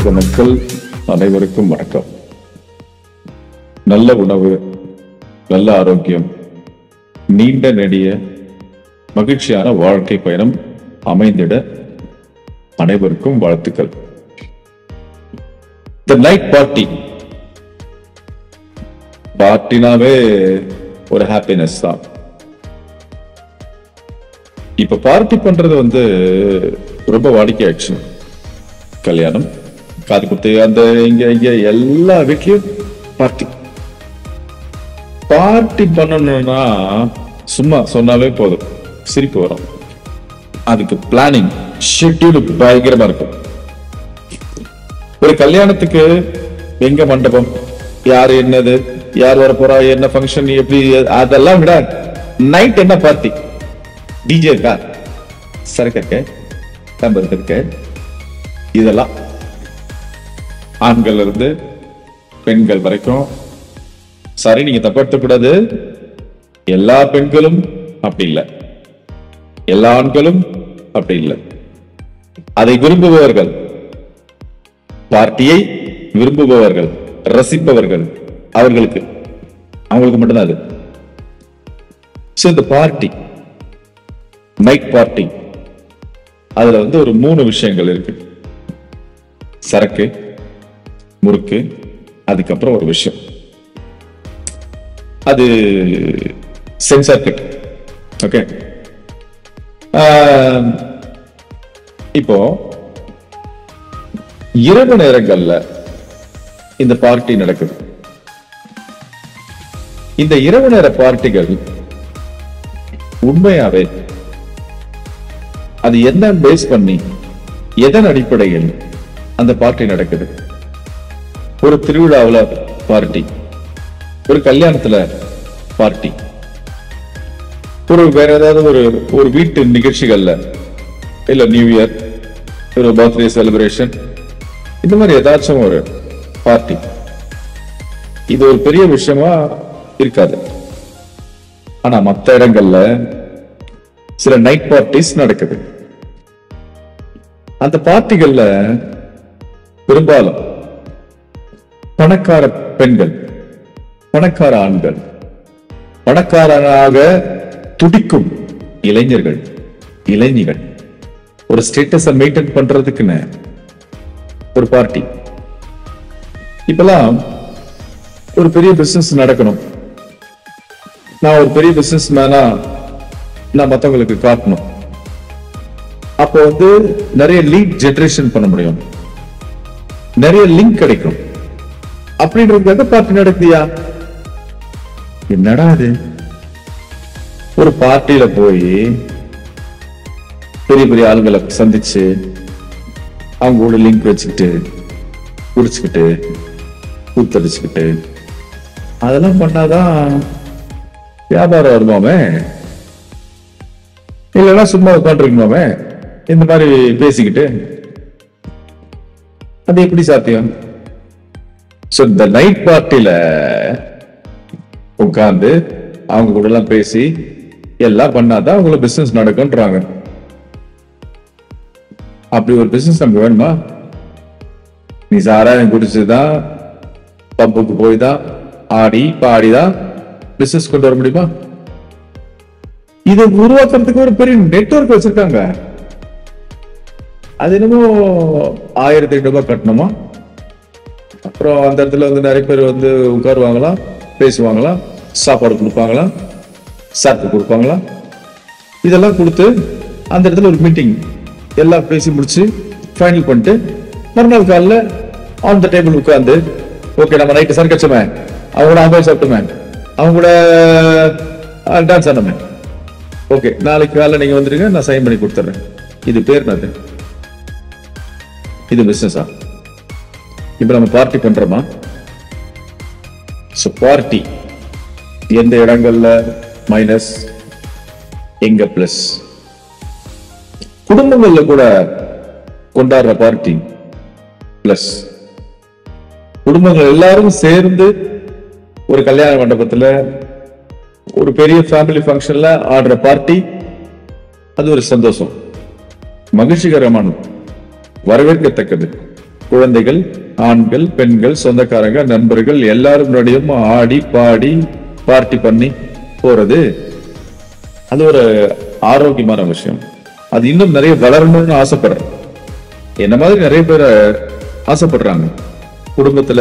உலக மக்கள் அனைவருக்கும் வணக்கம். நல்ல உணவு, நல்ல ஆரோக்கியம், நீண்ட நெடிய மகிழ்ச்சியான வாழ்க்கை பயணம் அமைந்திட அனைவருக்கும் வாழ்த்துக்கள். தி நைட் பார்ட்டி. பார்ட்டினாவே ஒரு ஹாப்பினஸ் தான். இப்ப பார்ட்டி பண்றது ரொம்ப வாடிக்கையாச்சு. கல்யாணம், காது குத்து, அந்த இங்க எல்லா வீட்லயும் பார்ட்டி. பார்ட்டி பண்ணணும்னா சும்மா சொன்னாவே போதும், சிரிப்பு வரும். அதுக்கு பிளானிங், ஷெட்யூல் பயங்கரமா இருக்கும். ஒரு கல்யாணத்துக்கு எங்க மண்டபம், யாரு, என்னது, யார் வர போறா, என்ன ஃபங்க்ஷன், எப்படி, அதெல்லாம் விட நைட் என்ன பார்ட்டி. டிஜே இருக்கா, சரக்கு இருக்க, டம்பர் இருக்க, இதெல்லாம் ஆண்கள் இருந்து பெண்கள் வரைக்கும். சரி, நீங்க தப்ப எடுத்துக்கூடாது, எல்லா பெண்களும் அப்படி இல்லை, எல்லா ஆண்களும் அப்படி இல்லை. அதை விரும்புபவர்கள், பார்ட்டியை விரும்புபவர்கள், ரசிப்பவர்கள், அவங்களுக்கு மட்டும்தான் அது. இந்த பார்ட்டி, நைட் பார்ட்டி, அதுல ஒரு 3 விஷயங்கள் இருக்கு. சரக்கு, முறுக்கு, அதுக்கப்புறம் ஒரு விஷயம், அது சென்சார் கிட். ஓகே, இப்போ இரவு நேரங்கள்ல இந்த பார்ட்டி நடக்குது. இந்த இரவு நேர பார்ட்டிகள் உண்மையாவே அது என்ன பேஸ் பண்ணி, எதன் அடிப்படையில் அந்த பார்ட்டி நடக்குது? ஒரு திருவிழாவில் பார்ட்டி, ஒரு கல்யாணத்துல பார்ட்டி, வேற ஏதாவது ஒரு வீட்டு நிகழ்ச்சிகள்ல, இல்ல நியூ இயர், ஒரு பர்த்டே செலிப்ரேஷன், இந்த மாதிரி ஏதாச்சும் ஒரு பார்ட்டி. இது ஒரு பெரிய விஷயமா இருக்காது. ஆனா மற்ற இடங்கள்ல சில நைட் பார்ட்டிஸ் நடக்குது. அந்த பார்ட்டிகள்ல பெரும்பாலும் பணக்கார பெண்கள், பணக்கார ஆண்கள், பணக்காரராக துடிக்கும் இளைஞர்கள், இளைஞர்கள் ஒரு ஸ்டேட்டஸை மெயின்டைன் பண்றதுக்குன்னு ஒரு பார்ட்டி. இப்பெல்லாம் ஒரு பெரிய பிசினஸ் நடக்கணும், நான் ஒரு பெரிய பிசினஸ் மேனா நான் மற்றவங்களுக்கு காட்டணும். அப்போ நிறைய லீட் ஜெனரேஷன் பண்ண முடியும், நிறைய லிங்க் கிடைக்கும். அப்படின்றதுக்காக பார்ட்டி நடக்குதியா? என்னடா அது? ஒரு பார்ட்டியில போய் பெரிய பெரிய ஆளுங்களை சந்திச்சு அவங்க கூட லிங்க் வச்சுக்கிட்டு, குடிச்சுக்கிட்டு, கூத்தடிச்சுக்கிட்டு, அதெல்லாம் பண்ணாதான் வியாபாரம் வருமாமே? இல்லைன்னா சும்மா உட்காந்துருக்கணுமே இந்த மாதிரி பேசிக்கிட்டு? அது எப்படி சாத்தியம்? இந்த நைட் பார்ட்டியில உட்கார்ந்து அவங்க கூட எல்லாம் பேசி எல்லாம் பண்ணாதான் அவங்கள பிசினஸ் நடக்கும்ன்றாங்க. அப்படி ஒரு பிசினஸ் நமக்கு வேணுமா? நீ சாராயம் குடிச்சுதான், பம்புக்கு போய் தான், ஆடி பாடிதான் பிசினஸ் கொண்டு வர முடியுமா? இதை உருவாக்குறதுக்கு ஒரு பெரிய நெட்வொர்க் வச்சிருக்காங்க. அது என்னமோ 1800 ரூபாய் கட்டணுமா, அப்புறம் அந்த இடத்துல நிறைய பேர் உட்காருவாங்களாம், பேசுவாங்களாம், சாப்பாடு கொடுப்பாங்களாம், சாப்பிட்டு கொடுப்பாங்களாம். இதெல்லாம் கொடுத்து அந்த இடத்துல ஒரு மீட்டிங் எல்லாம் பேசி முடிச்சு ஃபைனல் பண்ணிட்டு மறுநாள் காலைல ஆன் த டேபிள் உட்கார்ந்து, ஓகே நம்ம நைட்டு சரக்கச்சோமே, அவங்க கூட ஆம்பே சாப்பிட்டோமே, அவங்க கூட டான்ஸ் ஆனோமே, ஓகே நாளைக்கு காலைல நீங்க வந்துருங்க, நான் சைன் பண்ணி கொடுத்துறேன். இது பேர் என்னது? இது பிசினஸா? இப்ப நம்ம பார்ட்டி பண்றோமா? பார்ட்டி எந்த இடங்கள்ல மைனஸ், எங்க பிளஸ்? குடும்பங்கள்ல கூட கொண்டாடுற பார்ட்டி பிளஸ். குடும்பங்கள் எல்லாரும் சேர்ந்து ஒரு கல்யாண மண்டபத்துல ஒரு பெரிய ஃபேமிலி ஃபங்க்ஷன்ல ஆடுற பார்ட்டி, அது ஒரு சந்தோஷம், மகிழ்ச்சிகரமானது, வரவேற்கத்தக்கது. குழந்தைகள், ஆண்கள், பெண்கள், சொந்தக்காரங்க, நண்பர்கள் எல்லாரும் முன்னாடியும் ஆடி பாடி பார்ட்டி பண்ணி போறது அது ஒரு ஆரோக்கியமான விஷயம். அது இன்னும் நிறைய வளரணும்னு ஆசைப்படுறேன். என்ன மாதிரி நிறைய பேர் ஆசைப்படுறாங்க. குடும்பத்துல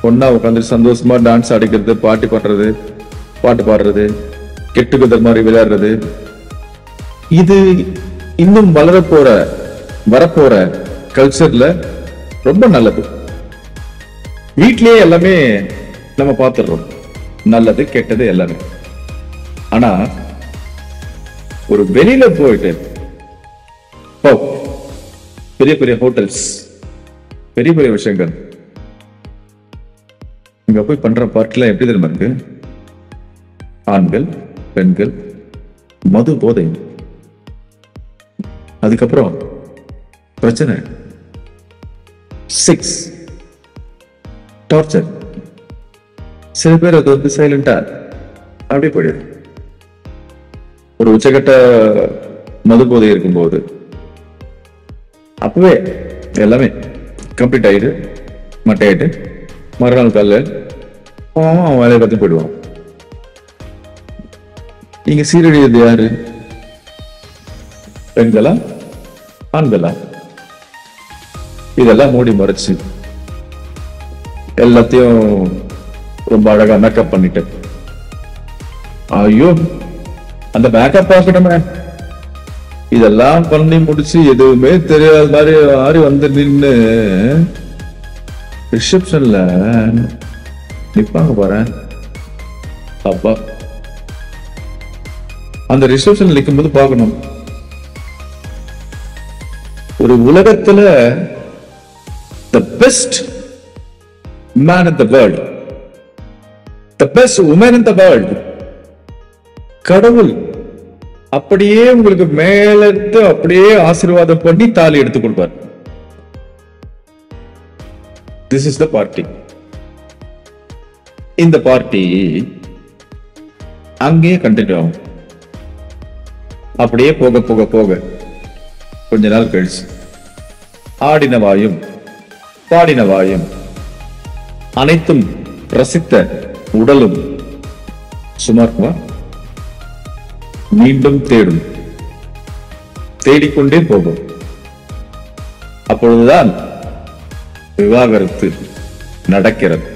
ஒன்னா உட்காந்து சந்தோஷமா டான்ஸ் ஆடிக்கிறது, பார்ட்டி பண்றது, பாட்டு பாடுறது, கெட்டுக்குதல் மாதிரி விளையாடுறது, இது இன்னும் வரப்போற கல்ச்சர்ல ரொம்ப நல்லது. வீட்லயே எல்லாமே நம்ம பார்த்துடுறோம், நல்லது கெட்டது எல்லாமே. ஆனா ஒரு வெளியில போயிட்டு பெரிய பெரிய ஹோட்டல்ஸ், பெரிய பெரிய விஷயங்கள், இங்க போய் பண்ற பார்ட்டிலாம் எப்படி தெரியுமா இருக்கு? ஆண்கள், பெண்கள், மது போதை, அதுக்கப்புறம் பிரச்சனை, செக்ஸ், டார்ச்சர். சில பேர் அது வந்து சைலண்டா அப்படியே போயிடுது. ஒரு உச்சகட்ட மது போதை இருக்கும்போது அப்பவே எல்லாமே கம்ப்ளீட் ஆயிடு, மட்டையாயிட்டு மறுநாள் காலைல அவன் வேலையை பார்த்து போயிடுவான். இங்க சீரழியது யாரு? பெண்களா, ஆண்களா? இதெல்லாம் மூடி மறைச்சு எல்லாத்தையும் ரொம்ப அழகா மேக்கப் பண்ணிட்டு, ஐயோ அந்த மேக்கப் பார்க்கணுமே, இதெல்லாம் பண்ணி முடிச்சு எதுவுமே தெரியாத மாதிரி வந்து நின்று ரிசப்ஷன்ல நிப்பாங்க பாரு. அப்பா அந்த ரிசப்ஷன்ல நிற்கும் போது பார்க்கணும், ஒரு உலகத்துல the best man in the world, the best woman in the world, கடவுள் அப்படியே உங்களுக்கு மேலிருந்து அப்படியே ஆசீர்வாதம் பண்ணி தாலி எடுத்து கொடுப்பார். This is the party. இந்த பார்ட்டி அங்கேயே கண்டினியூ ஆகும். அப்படியே போக போக போக கொஞ்ச நாள் கழிச்சு ஆடின வாயும் பாடின வாயும் அனைத்தும் ரசித்த உடலும் சுமார்க்குமா மீண்டும் தேடும், தேடிக்கொண்டே போகும். அப்பொழுதுதான் விவாகரத்து நடக்கிறது.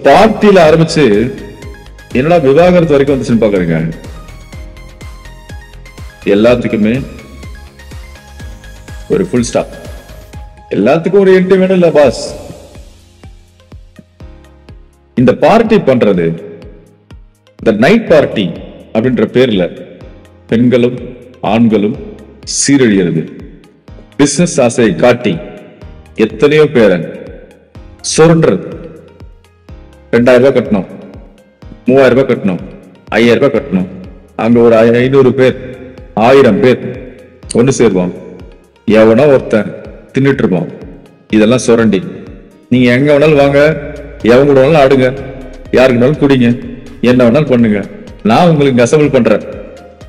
பார்ட்டியில ஆரம்பிச்சு என்னடா விவாகரத்து வரைக்கும் வந்துச்சுன்னு பாக்குறீங்க. எல்லாத்துக்குமே ஒரு ஃபுல் ஸ்டாப், எல்லாத்துக்கும் ஒரு எண்டு வேணும் இல்ல பாஸ். இந்த பார்ட்டி பண்றது, இந்த நைட் பார்ட்டி அப்படின்ற பேர்ல பெண்களும் ஆண்களும் சீரழிகிறது. பிசினஸ் ஆசையை காட்டி எத்தனையோ பேரை சுரண்டுறது. 2000 ரூபாய் கட்டணும், 3000 ரூபாய் கட்டணும், 5000 ரூபாய் கட்டணும். அங்க ஒரு 500 பேர் 1000 பேர் ஒண்ணு சேருவான். எவனோ ஒருத்தன் தின்னுட்டு இருப்பான். இதெல்லாம் சுரண்டி நீங்க எங்க வேணாலும் வாங்க, எவங்க கூட வேணாலும் ஆடுங்க, யாருக்கு வேணாலும் குடிங்க, என்ன வேணாலும் பண்ணுங்க, நான் உங்களுக்கு அசம்பிள் பண்றேன்,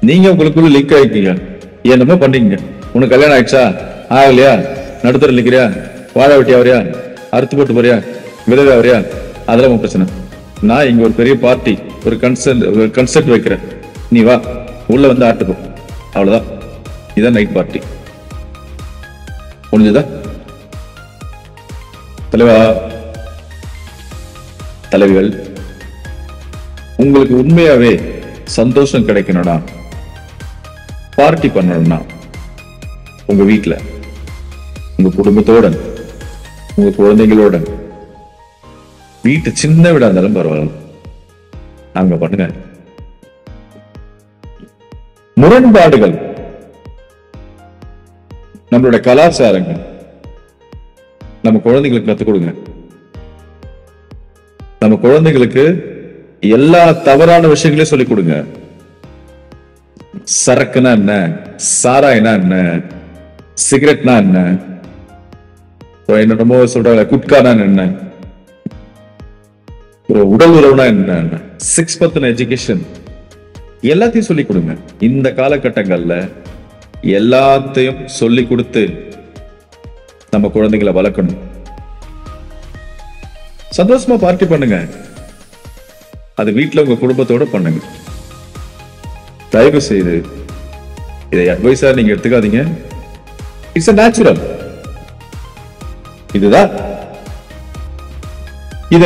நீங்க உங்களுக்குள்ள லிங்க் ஆயிக்கீங்க, என்னமோ பண்ணீங்க. உனக்கு கல்யாணம் ஆயிடுச்சா, ஆகலையா, நடுத்தர நிக்கிறியா, வாழ வெட்டி ஆவறியா, அறுத்து போட்டு போறியா, விதவை ஆவறியா, அதெல்லாம் உன் பிரச்சனை. நான் இங்க ஒரு பெரிய பார்ட்டி, ஒரு கன்செப்ட் வைக்கிறேன், நீ வா உள்ள வந்து ஆட்டுப்போ, அவ்வளவுதான். இதான் நைட் பார்ட்டி. முடிஞ்சதா? தலைவா, தலைவிகள், உங்களுக்கு உண்மையாவே சந்தோஷம் கிடைக்கணும்னா, பார்ட்டி பண்ணணும்னா, உங்க வீட்டுல உங்க குடும்பத்தோட உங்க குழந்தைகளோட, வீட்டு சின்ன வீடா இருந்தாலும் பரவாயில்ல, அங்க பண்ணுங்க. முரண்பாடுகள் நம்மளுடைய கலாச்சாரங்கள் நம்ம குழந்தைகளுக்கு கத்துக் கொடுங்க. நம்ம குழந்தைகளுக்கு எல்லா தவறான விஷயங்களையும் சொல்லிக் கொடுங்க. சரக்குனா என்ன, சாராயனா என்ன, சிகரெட்னா என்ன, என்னமோ சொல்றாங்க குட்கானா என்ன, ஒரு உடல் உறவுனா என்ன, செக்ஸ் பத்தின எஜுகேஷன் எல்லாத்தையும் சொல்லிக் கொடுங்க. இந்த காலகட்டங்கள்ல எல்லாத்தையும் சொல்லிக் கொடுத்து நம்ம குழந்தைகளை வளர்க்கணும். சந்தோஷமா பார்ட்டி பண்ணுங்க. அது வீட்டுல உங்க குடும்பத்தோட பண்ணுங்க. தயவு செய்து இதை அட்வைஸா நீங்க எடுத்துக்காதீங்க. It's natural. இதுதான். இத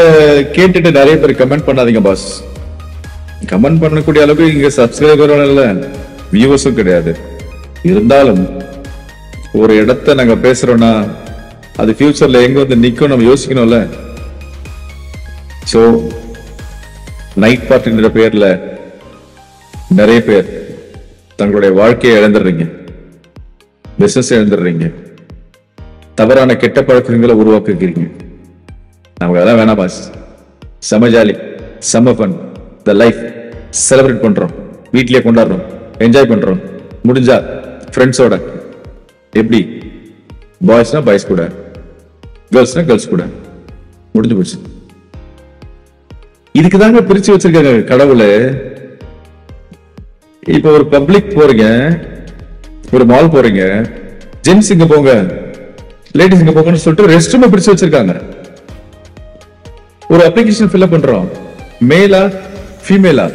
கேட்டுட்டு நிறைய பேர் கமெண்ட் பண்ணாதீங்க பாஸ். கமெண்ட் பண்ணக்கூடிய அளவுக்கு இங்க சப்ஸ்கிரைபரும் இல்ல, வியூவர்ஸும் கிடையாது. இருந்தாலும் ஒரு இடத்த நாங்க பேசுறோம்னா அது ஃபியூச்சர்ல எங்க வந்து நிக்கும் நம்ம யோசிக்கணும்ல. சோ நைட் பார்ட்டின்ற பேர்ல நிறைய பேர் தங்களுடைய வாழ்க்கையை இழந்துடுறீங்க, பிசினஸ் இழந்துடுறீங்க, தவறான கெட்ட பழக்கங்களை உருவாக்குகிறீங்க. நமக்கு அதெல்லாம் வேணாம் பாஸ். செம ஜாலி, செம ஃபன், த லைஃப் செலிப்ரேட் பண்றோம், வீட்லயே கொண்டாடுறோம், என்ஜாய் பண்றோம். முடிஞ்சா ஃப்ரெண்ட்ஸோட, எப்படி பாய்ஸ்னா பாய்ஸ் கூட, கேர்ள்ஸ்னா கேர்ள்ஸ் கூட, முடிஞ்சு போச்சு. இதுக்கு தாங்க பிரிச்சு வச்சிருக்காங்க கடவுளை. இப்ப ஒரு பப்ளிக் போறீங்க, ஒரு மால் போறீங்க, ஜென்ஸ் இங்க போங்க, லேடிஸ் இங்க போங்கன்னு சொல்லிட்டு ரெஸ்ட் ரூம் பிரிச்சு வச்சிருக்காங்க. ஒரு அப்ளிகேஷன் ஃபில் அப் பண்றோம், மேலா ஃபீமேலா,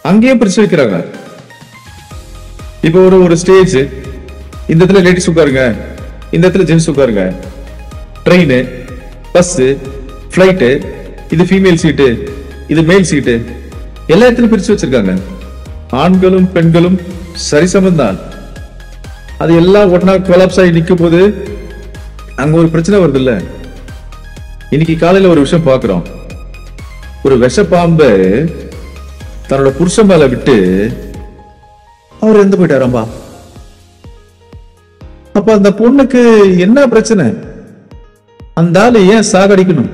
அங்கேயும் பிரிச்சு வைக்கிறாங்க. இப்ப ஒரு ஸ்டேஜ், இந்த இடத்துல லேடிஸ் உட்காருங்க, இந்த இடத்துல ஜென்ஸ் உட்காருங்க. ட்ரெயின், பஸ், பிளைட், இது ஃபீமேல் சீட்டு, இது மேல் சீட்டு, எல்லா இடத்துலயும் பிரிச்சு வச்சிருக்காங்க. ஆண்களும் பெண்களும் சரிசமம் தான். அது எல்லாம் ஒன்னா கொலாப்ஸ் ஆகி நிற்கும் போது அங்க ஒரு பிரச்சனை வருது இல்ல. இன்னைக்கு காலையில ஒரு விஷயம் பாக்குறோம். ஒரு விஷப்பாம்பு தன்னோட புருஷன் மேல விட்டு அவர் இறந்து போயிட்டாராம்பா. அப்ப அந்த பொண்ணுக்கு என்ன பிரச்சனை? அந்த ஆளு ஏன் சாகடிக்கணும்?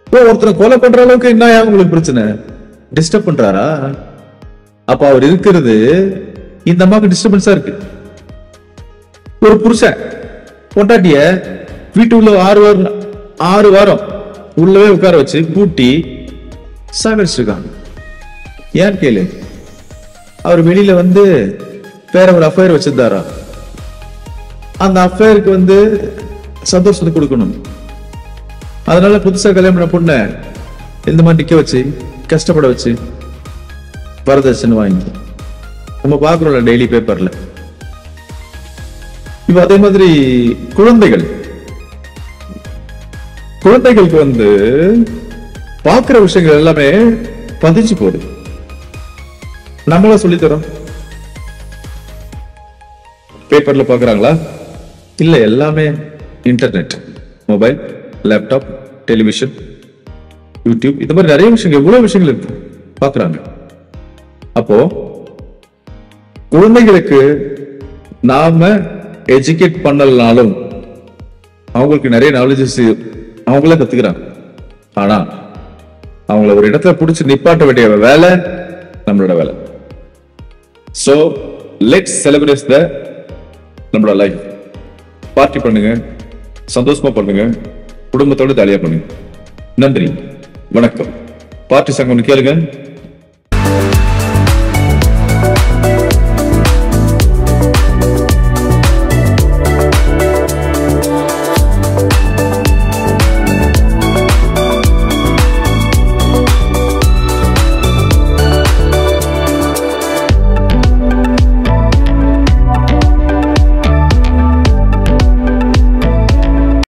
ஒருத்தரை கொலை பண்ற அளவுக்கு என்ன உங்களுக்கு பிரச்சனை? டிஸ்டர்ப் பண்றாரா? அப்ப அவர் இருக்கிறது இந்த அம்மாவுக்கு டிஸ்டர்பன்ஸா இருக்கு. ஒரு புருஷன் பொண்டாட்டிய வீட்டுள்ள 6 வாரம் உள்ளவே உட்கார வச்சு பூட்டி சாகடிச்சிருக்காங்க. ஏன் கேளு, அவர் வெளியில வந்து வேற ஒரு அஃபேர் வச்சிருந்தாரா? அந்த அஃபேருக்கு வந்து சந்தோஷத்தை கொடுக்கணும். அதனால புதுசா கல்யாணம் பண்ண பொண்ண இந்த மாதிரி நிக்க வச்சு கஷ்டப்பட வச்சு வரதட்சணை வாங்கி நம்ம பாக்குறோம்ல டெய்லி பேப்பர்ல. இப்ப அதே மாதிரி குழந்தைகளுக்கு வந்து பாக்குற விஷயங்கள் எல்லாமே பதிஞ்சு போகுது. நம்மள சொல்லித்தரோம். பேப்பர்ல பாக்குறாங்களா? இல்ல, எல்லாமே internet, mobile, laptop, television, YouTube, இந்த மாதிரி நிறைய விஷயங்கள், எவ்வளவு விஷயங்கள் இருக்கு பாக்குறாங்க. அப்போ குழந்தைகளுக்கு நாம எஜுகேட் பண்ணலனாலும் அவங்களுக்கு நிறைய நாலேஜஸ் அவங்களே கத்துக்கிறாங்க. ஆனா அவங்கள ஒரு இடத்துல பிடிச்சி நிப்பாட்ட வேண்டிய வேலை நம்மளோட வேலை. சோ லெட்ஸ் செலிப்ரேட் த நம்மளோட லைஃப். பார்ட்டி பண்ணுங்க, சந்தோஷமா பண்ணுங்க, குடும்பத்தோட ஜாலியா பண்ணுங்க. நன்றி, வணக்கம். பார்ட்டி சங்கம் கேளுங்க.